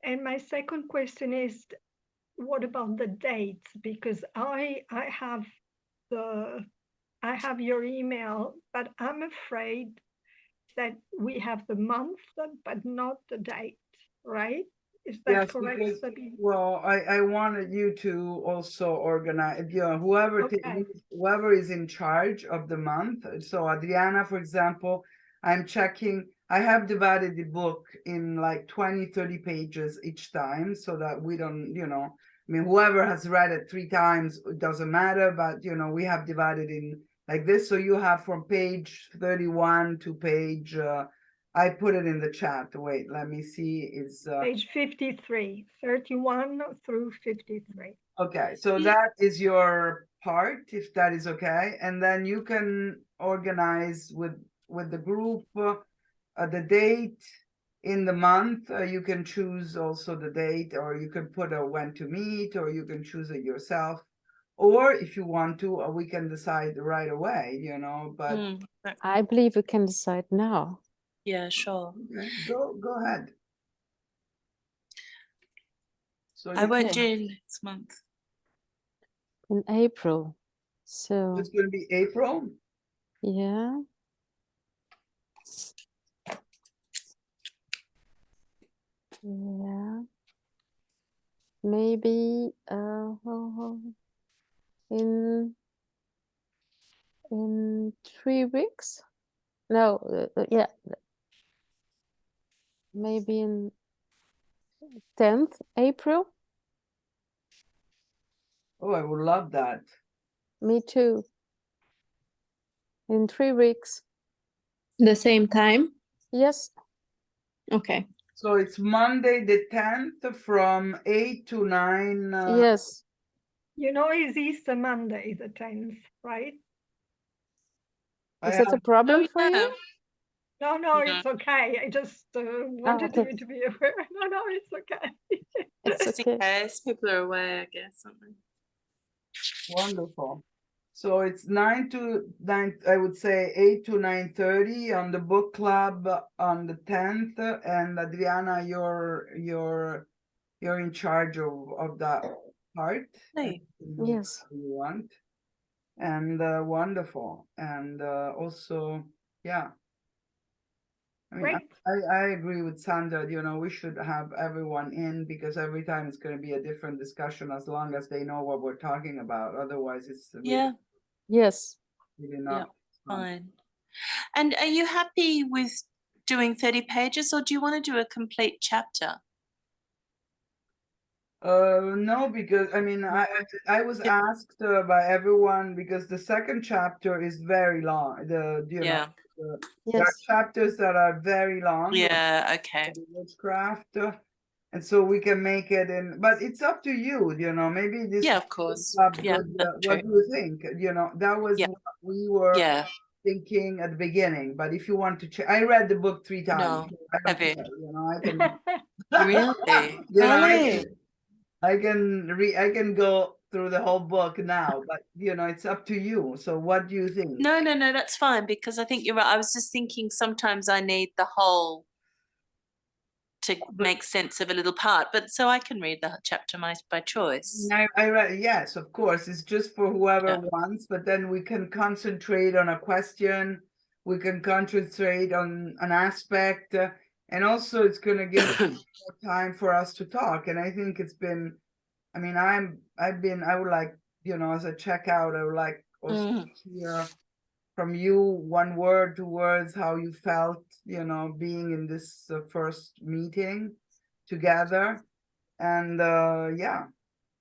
And my second question is, what about the dates? Because I have I have your email, but I'm afraid that we have the month, but not the date, right? Is that Yes, correct, because, Sabine? well, I wanted you to also organize, you know, whoever Okay. whoever is in charge of the month. So Adriana, for example, I'm checking, I have divided the book in like 20, 30 pages each time so that we don't, you know, I mean, whoever has read it 3 times, it doesn't matter, but you know, we have divided in like this. So you have from page 31 to page, I put it in the chat. Wait, let me see. It's Page 53, 31 through 53. okay, so that is your part, if that is okay, and then you can organize with the group the date in the month. You can choose also the date, or you can put a when to meet, or you can choose it yourself, or if you want to, we can decide right away. You know, but I believe we can decide now. Yeah, sure. okay, go ahead. So I you won't Okay. do next month. In April. So it's going to be April. yeah. Yeah. Maybe in 3 weeks. No, yeah. Maybe in 10th April. Oh, I would love that. Me too. In 3 weeks. The same time? Yes. Okay. So it's Monday the 10th from 8 to 9. Yes. You know, it's Easter Monday, the 10th, right? I Is that a have, problem Oh, for yeah. you? No, No. it's okay. I just wanted okay. you to be aware. No, it's okay. It's Just okay. in case people are aware, I guess, something. wonderful. So it's 9 to 9, I would say 8 to 9:30 on the book club on the 10th. And Adriana, you're in charge of that part. Hey. Yes. You want. And wonderful. And also, yeah. I mean, Great. I agree with Sandra, you know, we should have everyone in because every time it's going to be a different discussion as long as they know what we're talking about. Otherwise, it's Yeah, Yes. really not. yeah, fine. And are you happy with doing 30 pages or do you want to do a complete chapter? No, because I mean, I was asked by everyone because the second chapter is very long. You know, Yeah. there are Yes. chapters that are very long. Yeah, okay. The witchcraft, and so we can make it in. But it's up to you. You know, maybe this Yeah, of course. club Yeah, could, that's what true. do you think? You know, that was Yeah. what we were Yeah, thinking at the beginning. But if you want to, I read the book 3 times. no, I don't have you? care. You know, I can. Really? You know, Really? I can go through the whole book now, but you know, it's up to you. So what do you think? No, that's fine because I think you're right. I was just thinking sometimes I need the whole to make sense of a little part, but so I can read the chapter by choice. I read, yes, of course, it's just for whoever Yeah. wants, but then we can concentrate on a question, we can concentrate on an aspect, and also it's going to give more time for us to talk. And I think it's been, I mean, I would like, you know, as a checkout, I would like also to hear from you 1 word, 2 words, how you felt, you know, being in this first meeting together. And yeah,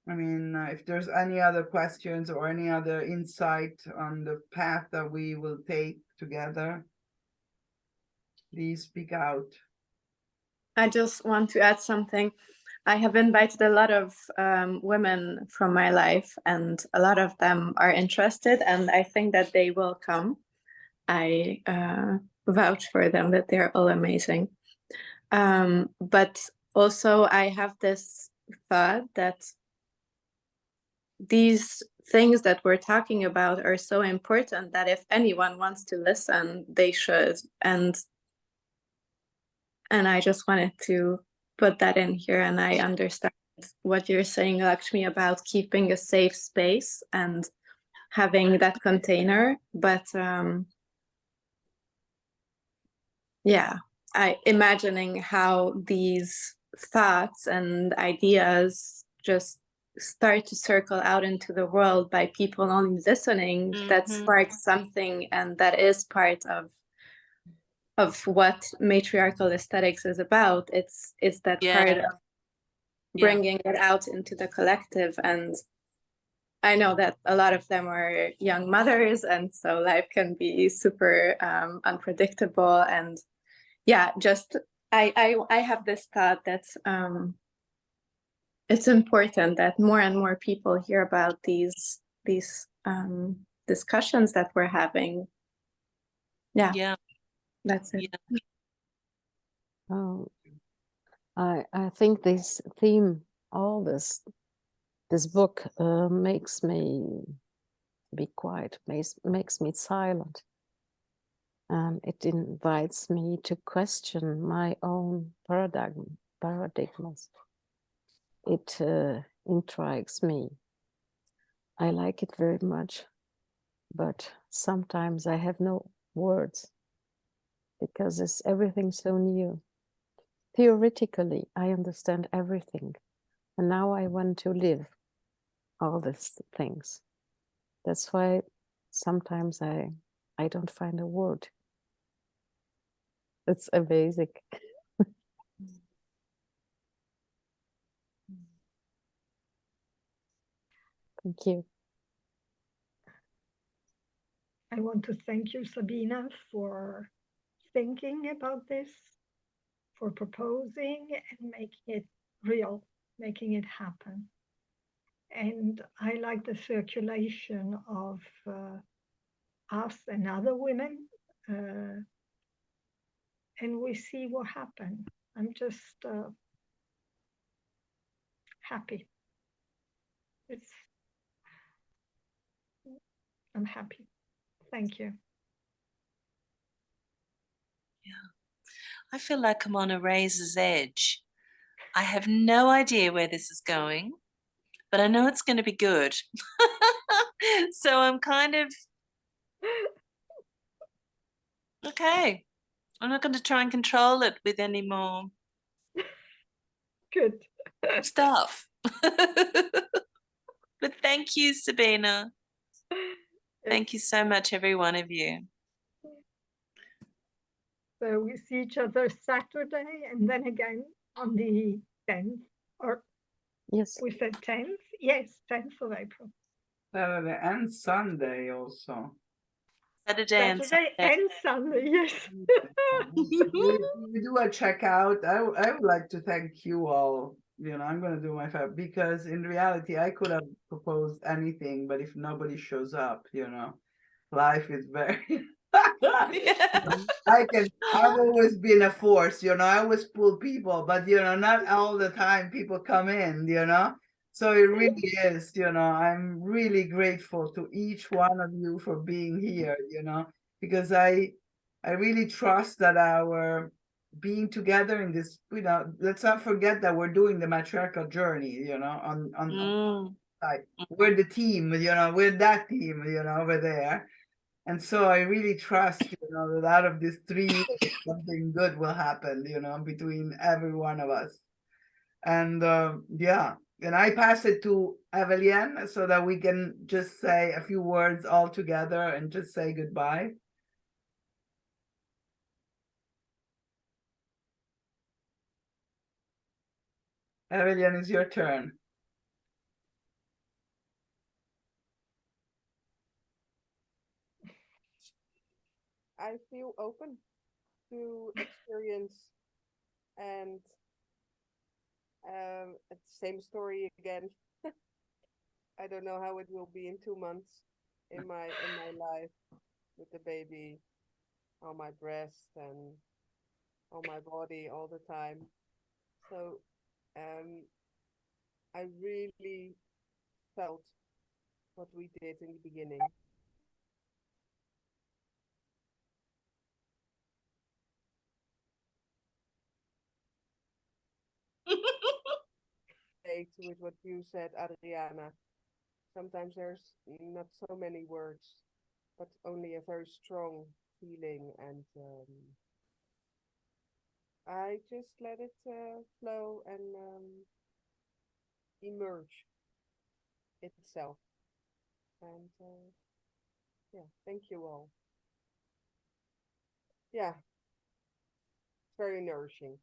I mean, if there's any other questions or any other insight on the path that we will take together, please speak out. I just want to add something. I have invited a lot of women from my life, and a lot of them are interested, and I think that they will come. I vouch for them that they're all amazing. But also, I have this thought that these things that we're talking about are so important that if anyone wants to listen, they should. And I just wanted to put that in here. And I understand what you're saying, Lakshmi, about keeping a safe space. And having that container. But yeah, I imagining how these thoughts and ideas just start to circle out into the world by people only listening, that Mhm. sparks something, and that is part of what matriarchal aesthetics is about. It's that Yeah. part of Yeah. bringing it out into the collective. And I know that a lot of them are young mothers, and so life can be super unpredictable. And yeah, just I have this thought that it's important that more and more people hear about these discussions that we're having. Yeah, Yeah. that's it. Yeah. Oh, I think this theme, all this book makes me be quiet, makes me silent. It invites me to question my own paradigms. It intrigues me. I like it very much, but sometimes I have no words because it's everything so new. Theoretically, I understand everything, and now I want to live all these things. That's why sometimes I don't find a word. It's amazing. Thank you. I want to thank you, Sabina, for thinking about this, for proposing and making it real, making it happen. And I like the circulation of us and other women, and we see what happens. I'm just happy. I'm happy. Thank you. I feel like I'm on a razor's edge. I have no idea where this is going, but I know it's going to be good. So I'm kind of okay. I'm not going to try and control it with any more Good. stuff. But thank you, Sabina. Thank you so much, every one of you. So we see each other Saturday and then again on the 10th, or Yes. we said 10th? Yes, 10th of April. Saturday and Sunday also. Saturday and Saturday and Sunday, yes. We do a checkout. I would like to thank you all. You know, I'm gonna do my favorite because in reality I could have proposed anything, but if nobody shows up, you know, life is very I've always been a force, you know, I always pull people, but you know, not all the time people come in, you know. So it really is, you know, I'm really grateful to each one of you for being here, you know, because I really trust that our being together in this, you know, let's not forget that we're doing the matriarchal journey, you know, on side. We're the team, you know, we're that team, you know, over there. And so I really trust, you know, that out of these 3 years, something good will happen, you know, between every one of us. And yeah, and I pass it to Evelyn so that we can just say a few words all together and just say goodbye. Evelyn, it's your turn. I feel open to experience, and it's the same story again. I don't know how it will be in 2 months in my life with the baby on my breast and on my body all the time. So I really felt what we did in the beginning. With what you said, Adriana, sometimes there's not so many words, but only a very strong feeling, and I just let it flow and emerge itself. And yeah, thank you all. Yeah, it's very nourishing.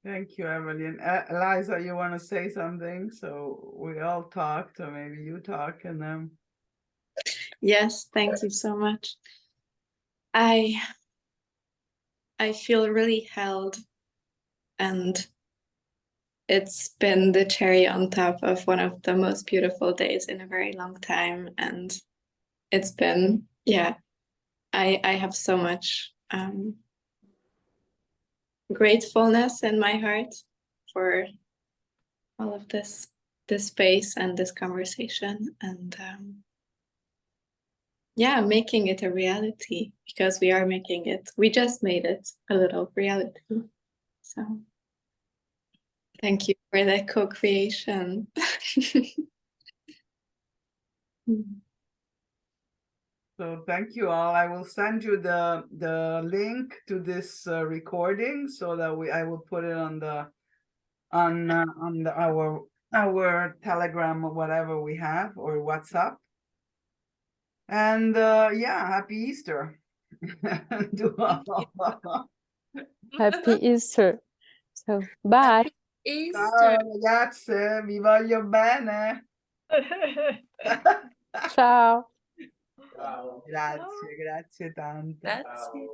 Thank you, Evelyn. Eliza, you want to say something? So we all talked, or maybe you talk, and then. Yes, thank you so much. I feel really held, and it's been the cherry on top of one of the most beautiful days in a very long time. And it's been, yeah, I have so much gratefulness in my heart for all of this space and this conversation, and yeah, making it a reality, because we are making it. We just made it a little reality. So thank you for the co-creation. So thank you all. I will send you the link to this recording, so that I will put it on the our Telegram or whatever we have, or WhatsApp. And yeah, happy Easter. Happy Easter. So bye. Easter. Ciao ragazze, vi voglio bene. Ciao. Ciao. Grazie, grazie tante. That's it.